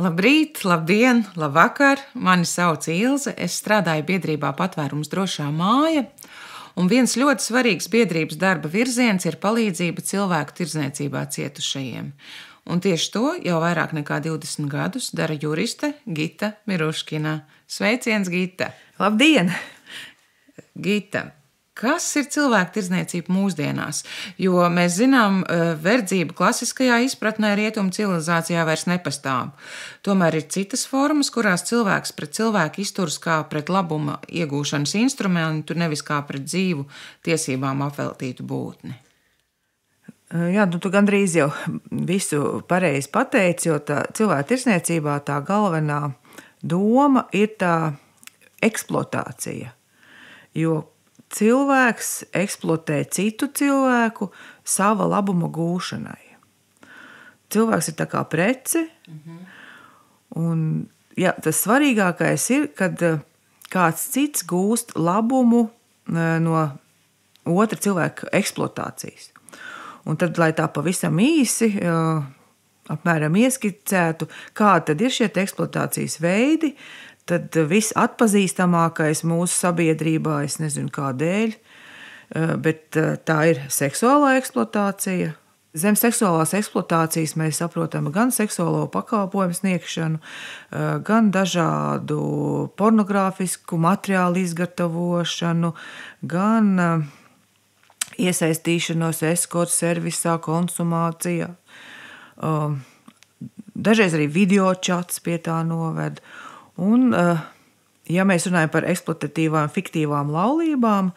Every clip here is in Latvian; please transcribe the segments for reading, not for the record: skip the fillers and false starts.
Labrīt, labdien, labvakar! Mani sauc Ilze. Es strādāju biedrībā Patvērums drošā māja. Un viens ļoti svarīgs biedrības darba virziens ir palīdzība cilvēku tirdzniecībā cietušajiem. Un tieši to jau vairāk nekā 20 gadus dara juriste Gita Miruškina. Sveiciens, Gita! Labdien! Gita, kas ir cilvēku tirdzniecība mūsdienās? Jo mēs zinām, verdzība klasiskajā izpratnē rietumu civilizācijā vairs nepastāv. Tomēr ir citas formas, kurās cilvēks pret cilvēku izturas kā pret labuma iegūšanas instrumentu, nevis kā pret dzīvu tiesībām apveltītu būtni. Jā, tu gandrīz jau visu pareizi pateici, jo tā cilvēku tirdzniecībā tā galvenā doma ir tā eksploatācija. Jo cilvēks eksploatē citu cilvēku sava labuma gūšanai. Cilvēks ir tā kā prece, un jā, tas svarīgākais ir, kad kāds cits gūst labumu no otra cilvēka eksploatācijas. Un tad, lai tā pavisam īsi apmēram ieskicētu, kādi tad ir šie eksploatācijas veidi, tad visatpazīstamākais mūsu sabiedrībā, es nezinu kādēļ, bet tā ir seksuālā eksploatācija. Zem seksuālās eksploatācijas mēs saprotam gan seksuālo pakalpojumu sniegšanu, gan dažādu pornogrāfisku materiālu izgatavošanu, gan iesaistīšanos eskorta servisā, konsumācijā. Dažreiz arī video čats pie tā noved. Un, ja mēs runājam par eksploatatīvām, fiktīvām laulībām,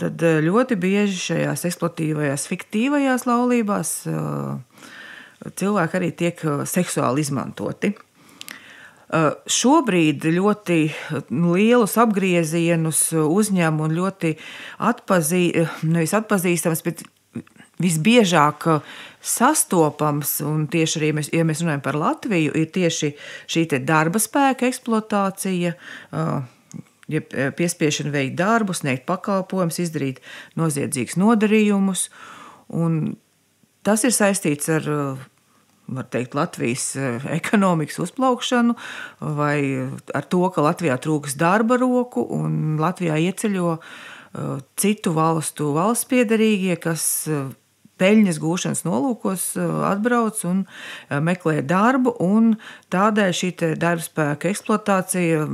tad ļoti bieži šajās eksploatīvajās, fiktīvajās laulībās cilvēki arī tiek seksuāli izmantoti. Šobrīd ļoti lielus apgriezienus uzņem un ļoti nevis atpazīstams, bet visbiežāk sastopams, un tieši arī, ja mēs runājam par Latviju, ir tieši šī darba spēka eksploatācija, ja piespiešana veikt darbu, sniegt pakalpojumus, izdarīt noziedzīgus nodarījumus. Un tas ir saistīts ar, var teikt, Latvijas ekonomikas uzplaukšanu vai ar to, ka Latvijā trūks darba roku un Latvijā ieceļo citu valstu valstspiederīgie, kas peļņas gūšanas nolūkos atbrauc un meklē darbu, un tādēļ šī darba spēka eksploatācija,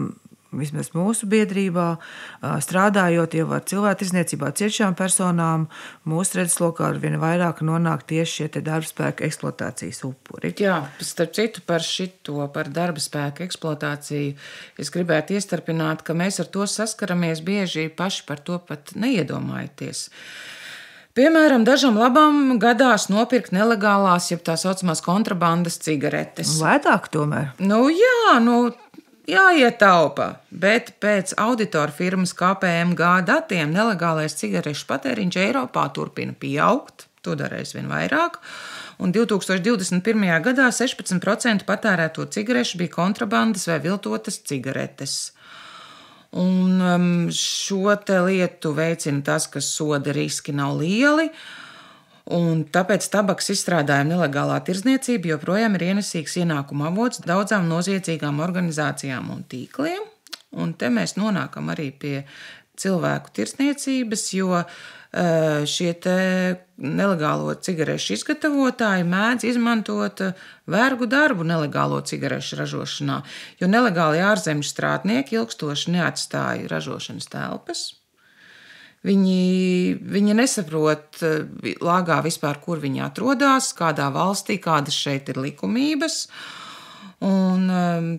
vismaz mūsu biedrībā, strādājot jau ar cilvēku tirdzniecībā cietušām personām, mūsu redzeslokā arvien vairāk nonāk tieši šie darba spēka eksploatācijas upuri. Jā, starp citu par darba spēka eksploatāciju es gribētu iestarpināt, ka mēs ar to saskaramies bieži paši par to pat neiedomājoties. Piemēram, dažam labam gadās nopirkt nelegālās, jeb tā saucamās kontrabandas cigaretes. Lētāk tomēr? Jāietaupa, bet pēc auditoru firmas KPMG datiem nelegālais cigarešu patēriņš Eiropā turpina pieaugt, to dara aizvien vairāk, un 2021. gadā 16% patērēto cigarešu bija kontrabandas vai viltotas cigaretes. Un šo lietu veicina tas, ka soda riski nav lieli, un tāpēc tabaks izstrādājuma nelegālā tirdzniecība joprojām ir ienesīgs ienākuma avots daudzām noziedzīgām organizācijām un tīkliem. Un te mēs nonākam arī pie cilvēku tirdzniecības, jo šie nelegālo cigarešu izgatavotāji mēdz izmantot vergu darbu nelegālo cigarešu ražošanā, jo nelegāli ārzemju strādnieki ilgstoši neatstāja ražošanas telpas. Viņi nesaprot lāgā vispār, kur viņi atrodas, kādā valstī, kādas šeit ir likumības. Un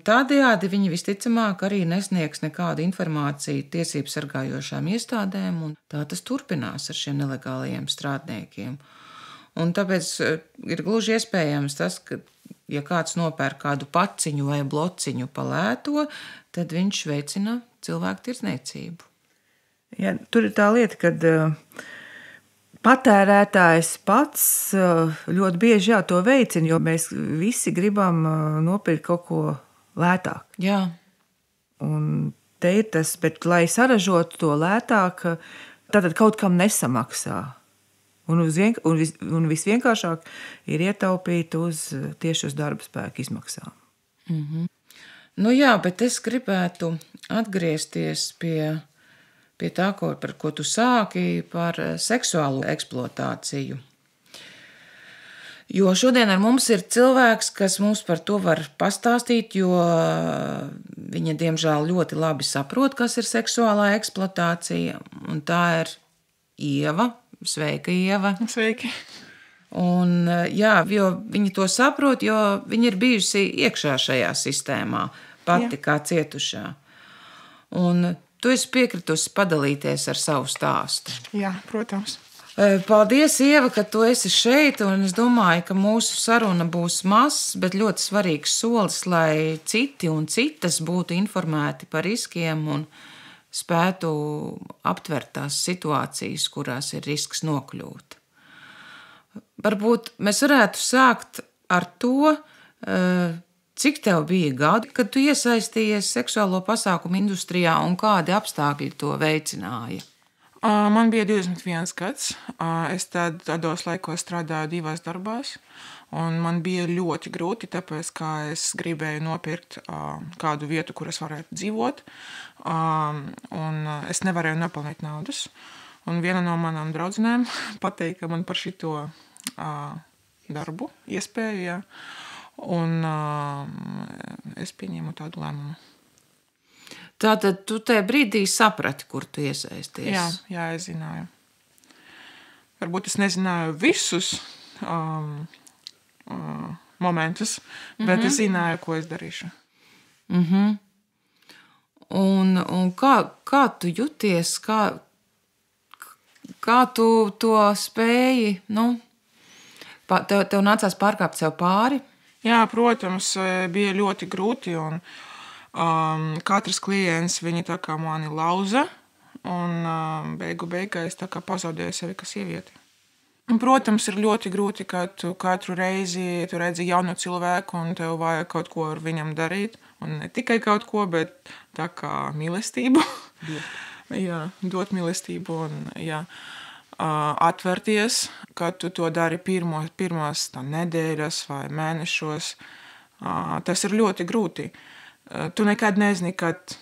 tādējādi viņi visticamāk arī nesniegs nekādu informāciju tiesību sargājošām iestādēm, un tā tas turpinās ar šiem nelegālajiem strādniekiem. Un tāpēc ir gluži iespējams tas, ka, ja kāds nopērk kādu paciņu vai blociņu pa lēto, tad viņš veicina cilvēku tirdzniecību. Ja, tur ir tā lieta, kad patērētājs pats ļoti bieži to veicina, jo mēs visi gribam nopirkt kaut ko lētāk. Jā. Un te ir tas, bet lai saražotu to lētāk, tad kaut kam nesamaksā. Un visvienkāršāk ir ietaupīt tieši uz darba spēka izmaksām. Nu jā, bet es gribētu atgriezties pie tā, par ko tu sāki, par seksuālo eksploatāciju. Jo šodien ar mums ir cilvēks, kas mums par to var pastāstīt, jo viņa diemžēl ļoti labi saprot, kas ir seksuālā eksploatācija. Un tā ir Ieva. Sveika, Ieva. Sveiki. Un, jā, jo viņa to saprot, jo viņa ir bijusi iekšā šajā sistēmā, pati kā cietušā. Un tu esi piekritusi padalīties ar savu stāstu. Jā, protams. Paldies, Ieva, ka tu esi šeit, un es domāju, ka mūsu saruna būs mazs, bet ļoti svarīgs solis, lai citi un citas būtu informēti par riskiem un spētu aptvert tās situācijas, kurās ir risks nokļūt. Varbūt mēs varētu sākt ar to, cik tev bija gadi, kad tu iesaistījies seksuālo pasākumu industrijā un kādi apstākļi to veicināja. Man bija 21 gads. Es tādos laikos strādāju 2 darbās. Un man bija ļoti grūti, tāpēc, ka es gribēju nopirkt kādu vietu, kur es varētu dzīvot. Un es nevarēju nopelnīt naudas. Un viena no manām draudzenēm pateica man par šito darbu, iespēju. Ja. Un es pieņēmu tādu lēmumu. Tātad tu tajā brīdī saprati, kur tu iesaisties? Jā, es zināju. Varbūt es nezināju visus momentus, bet es zināju, ko es darīšu. Un kā tu juties, kā tu to spēji? Tev nācās pārkāpt sev pāri? Jā, protams, bija ļoti grūti un katrs klients viņi tā kā mani lauza un beigās tā kā pazaudēju sevi kā sievieti. Un, protams, ir ļoti grūti, ka tu katru reizi tu redzi jaunu cilvēku un tev vajag kaut ko ar viņam darīt. Un ne tikai kaut ko, bet tā kā mīlestību. Jā, dot mīlestību un jā, atverties, kad tu to dari pirmās nedēļas vai mēnešos. Tas ir ļoti grūti. Tu nekad nezini, kad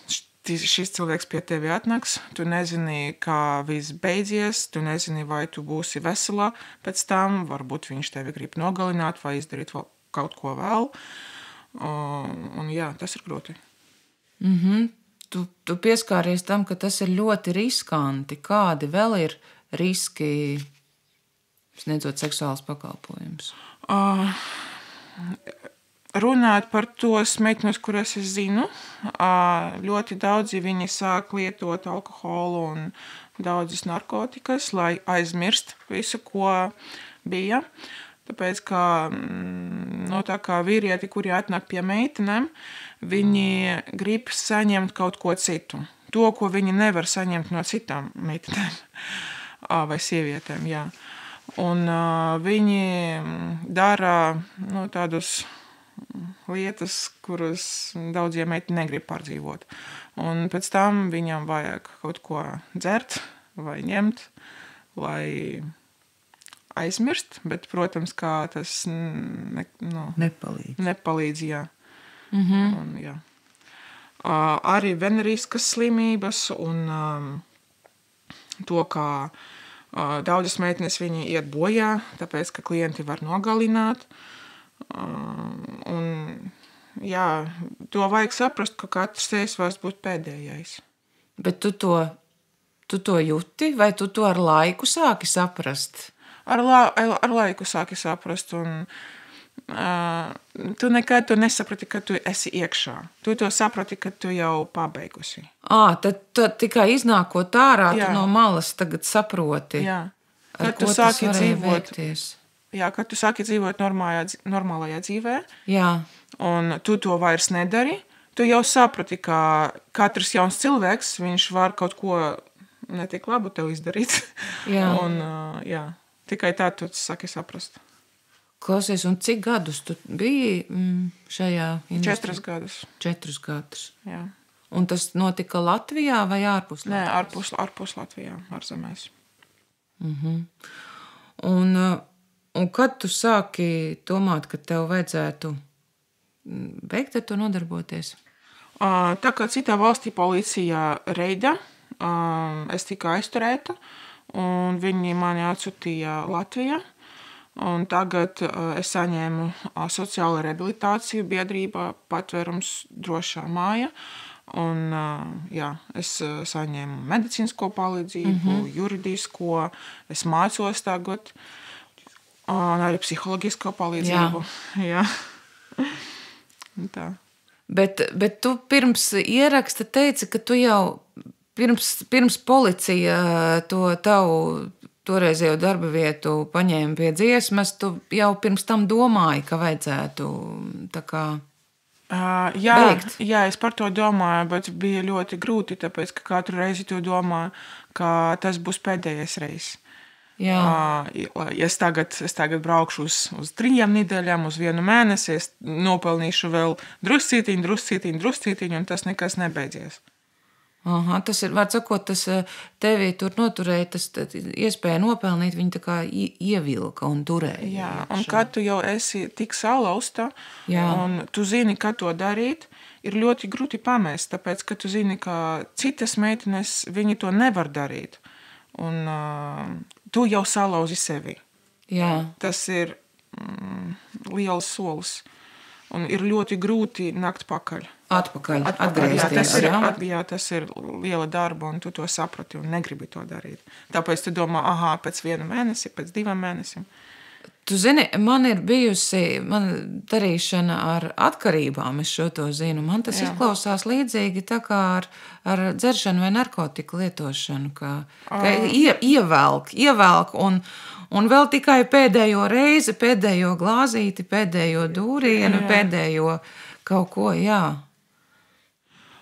šis cilvēks pie tevi atnāks. Tu nezini, kā viss beidzies. Tu nezini, vai tu būsi veselā pēc tam. Varbūt viņš tevi grib nogalināt vai izdarīt kaut ko vēl. Un jā, tas ir grūti. Tu pieskāries tam, ka tas ir ļoti riskanti. Kādi vēl ir riski sniedzot seksuālus pakalpojumus? Runāt par tos meitenes, kuras es zinu, ļoti daudzi viņi sāk lietot alkoholu un daudzas narkotikas, lai aizmirst visu, ko bija. Tāpēc, ka tā kā vīrieti, kuri atnāk pie meitenēm, viņi grib saņemt kaut ko citu. To, ko viņi nevar saņemt no citām meitenēm vai sievietēm. Jā. Un viņi dara tādus lietas, kuras daudzie meiti negrib pārdzīvot. Un pēc tam viņam vajag kaut ko dzert vai ņemt, lai aizmirst, bet, protams, kā tas nepalīdz, jā. Un, jā. Arī veneriskas slimības un to, kā daudzas meitenes viņi iet bojā, tāpēc, ka klienti var nogalināt. Un, jā, to vajag saprast, ka katrs sejas var būt pēdējais. Bet tu to juti, vai tu to ar laiku sāki saprast? Ar laiku sāki saprast, un tu nekad to nesaprati, ka tu esi iekšā. Tu to saprati, ka tu jau pabeigusi. Tad tikai iznākot ārā, tu no malas tagad saproti, ar ko tas varēja veikties. Jā, kad tu sāki dzīvot normālajā dzīvē, un tu to vairs nedari, tu jau saprati, ka katrs jauns cilvēks, viņš var kaut ko netik labu tev izdarīt. Un, tikai tā tu sāki saprast. Klausies, un cik gadus tu biji šajā industrijā? 4 gadus. 4 gadus. Jā. Un tas notika Latvijā vai ārpus Nē, Latvijas? ārpus Latvijā, ārzemēs. Un kad tu sāki domāt, ka tev vajadzētu beigt ar to nodarboties? Tā kā citā valstī policijā reida, es tiku aizturēta, un viņi mani atsūtīja Latvijā. Un tagad es saņēmu sociālo rehabilitāciju biedrībā Patvērums drošā māja. Un, jā, es saņēmu medicīnisko palīdzību, juridisko, es mācos tagad, un arī psiholoģisko palīdzību. Jā. Tā. Bet tu pirms ieraksta teici, ka tu jau pirms policija to tavu toreizējo darba vietu paņēma pie dziesmas, tu jau pirms tam domāji, ka vajadzētu tā kā beigt. Jā, es par to domāju, bet bija ļoti grūti, tāpēc, ka katru reizi tu domā, ka tas būs pēdējais reizes. Es tagad braukšu uz 3 nedēļām, uz 1 mēnesi, es nopelnīšu vēl druscītiņu, un tas nekas nebeidzies. Aha, tas ir, var sakot, tas tevi tur noturēja, tas iespēja nopelnīt, viņi tā kā ievilka un turēja. Jā, un kad tu jau esi tik salauzta, un tu zini, kā to darīt, ir ļoti grūti pamest, tāpēc, ka tu zini, ka citas meitenes, viņi to nevar darīt. Un tu jau salauzi sevi. Jā. Tas ir liels solis. Un ir ļoti grūti nākt pakaļ. Atgriezties. Jā, tas ir liela darba, un tu to saprati un negribi to darīt. Tāpēc tu domā, pēc 1 mēnesi, pēc 2 mēnesiem. Tu zini, man ir bijusi darīšana ar atkarībām, es šo to zinu. Man tas izklausās līdzīgi tā kā ar dzeršanu vai narkotiku lietošanu, ka ievelk un vēl tikai pēdējo reizi, pēdējo glāzīti, pēdējo dūrienu, pēdējo kaut ko, jā.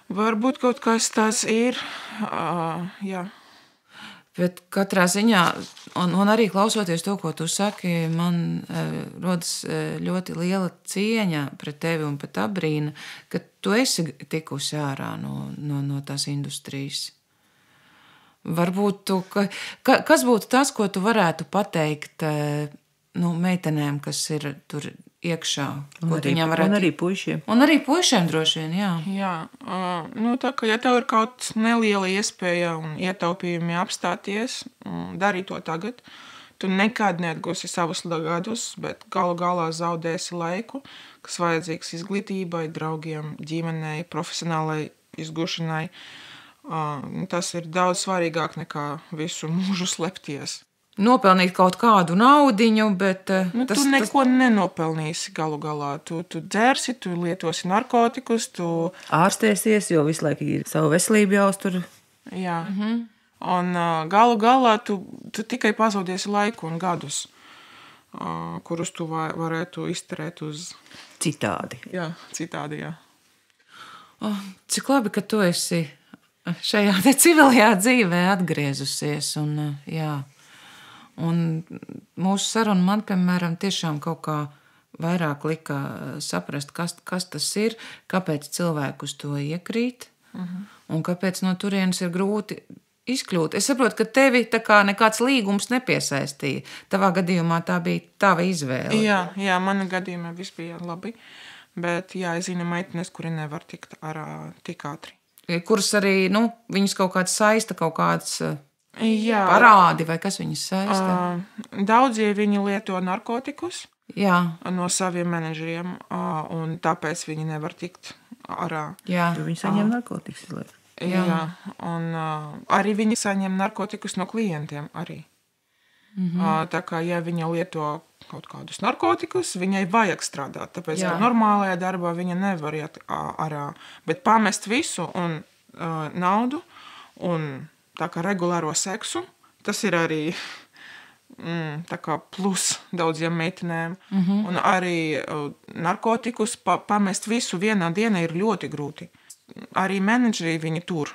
Varbūt kaut kas tāds ir, jā. Bet katrā ziņā, un arī klausoties to, ko tu saki, man rodas ļoti liela cieņa pret tevi un pat abrīna, ka tu esi tikusi ārā no tās industrijas. Varbūt kas būtu tas, ko tu varētu pateikt meitenēm, kas ir tur iekšā? Un arī puišiem. Un arī puišiem droši vien, jā. Jā, tā kā, ja tev ir kaut neliela iespēja un ietaupījumi apstāties, darīt to tagad, tu nekad neatgūsi savus gadus, bet galu galā zaudēsi laiku, kas vajadzīgs izglītībai, draugiem, ģimenei, profesionālai izgūšanai. Tas ir daudz svarīgāk nekā visu mūžu slepties. Nopelnīt kaut kādu naudiņu, bet tu neko nenopelnīsi galu galā. Tu dzersi, tu lietosi narkotikus, tu ārstēsies, jo visu laiku ir savu veselību jāuztur. Jā. Un galu galā tu tikai pazaudēsi laiku un gadus, kurus tu varētu izterēt uz citādi. Jā, citādi, jā. Cik labi, ka tu esi šajā te civilajā dzīvē atgriezusies. Un mūsu saruna man, piemēram, tiešām kaut kā vairāk lika saprast, kas tas ir, kāpēc cilvēku uz to iekrīt, un kāpēc no turienes ir grūti izkļūt. Es saprotu, ka tevi tā kā nekāds līgums nepiesaistīja. Tavā gadījumā tā bija tava izvēle. Jā, mana gadījumā viss bija labi, bet es zinu meitenes, kuri nevar tikt ārā tik ātri. Kuras arī, viņas kaut kāds saista, kaut kāds parādi, vai kas viņas saista? Daudzie viņi lieto narkotikus no saviem menedžeriem, un tāpēc viņi nevar tikt ārā. Jo viņi saņem narkotikus. Jā, un arī viņi saņem narkotikus no klientiem arī. Tā kā, ja viņa lieto kaut kādus narkotikus, viņai vajag strādāt, tāpēc, ka normālajā darbā viņa nevar iet ārā, bet pamest visu un naudu un tā kā regulāro seksu, tas ir arī tā kā plus daudziem meitenēm, un arī narkotikus pamest visu vienā dienā ir ļoti grūti. Arī menedžeri viņi tur.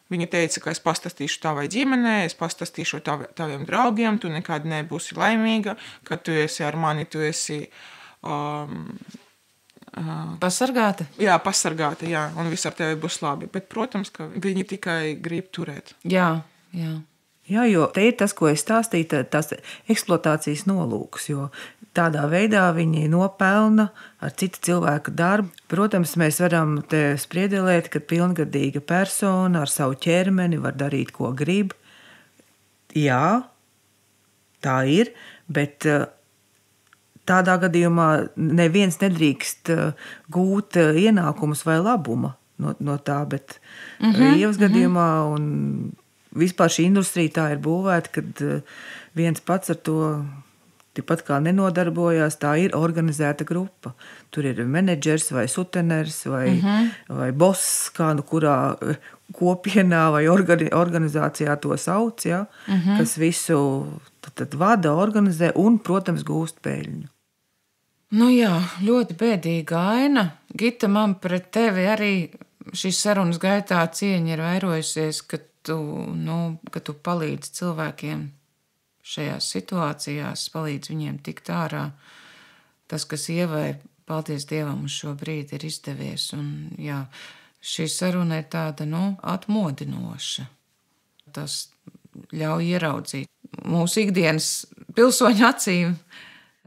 Viņa teica, ka es pastāstīšu tavai ģimenei, es pastāstīšu taviem draugiem, tu nekad nebūsi laimīga, kad tu esi ar mani, tu esi pasargāta? Jā, pasargāta, un viss ar tevi būs labi. Bet, protams, ka viņi tikai grib turēt. Jā. Jā, jo te ir tas, ko es stāstīju, tās eksploatācijas nolūks, jo tādā veidā viņi nopelna ar citu cilvēku darbu. Protams, mēs varam te spriedelēt, ka pilngadīga persona ar savu ķermeni var darīt, ko grib. Jā, tā ir, bet tādā gadījumā neviens nedrīkst gūt ienākumus vai labuma no tā, bet Ievas gadījumā un vispār šī industrija tā ir būvēta, kad viens pats ar to tikpat kā nenodarbojās, tā ir organizēta grupa. Tur ir menedžers vai suteners vai boss, kā kurā kopienā vai organizācijā to sauc, ja, kas visu tad vada, organizē un, protams, gūst peļņu. Nu jā, ļoti bēdīga aina. Gita, man pret tevi arī šīs sarunas gaitā cieņa ir vairojusies, ka tu palīdzi cilvēkiem šajās situācijās, palīdzi viņiem tikt ārā. Tas, kas Ievai, paldies Dievam, uz šo brīdi ir izdevies. Un, jā, šī saruna ir tāda, atmodinoša. Tas ļauj ieraudzīt mūsu ikdienas pilsoņu acīm.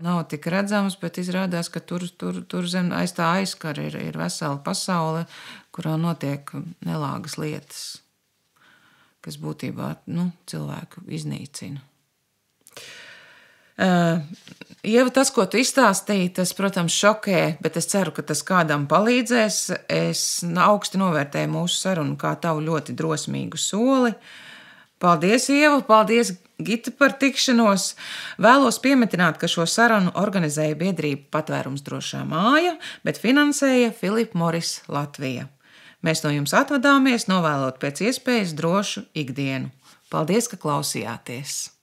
Nav tik redzams, bet izrādās, ka tur zem aiz tā aizkara ir vesela pasaule, kurā notiek nelāgas lietas, kas būtībā cilvēku iznīcina. Ieva, tas, ko tu izstāstīji, tas, protams, šokē, bet es ceru, ka tas kādam palīdzēs. Es augsti novērtēju mūsu sarunu kā tavu ļoti drosmīgu soli. Paldies, Ieva, paldies, Gita, par tikšanos. Vēlos piemetināt, ka šo sarunu organizēja biedrība Patvērums drošā māja, bet finansēja Philip Morris Latvija. Mēs no jums atvadāmies, novēlot pēc iespējas drošu ikdienu. Paldies, ka klausījāties!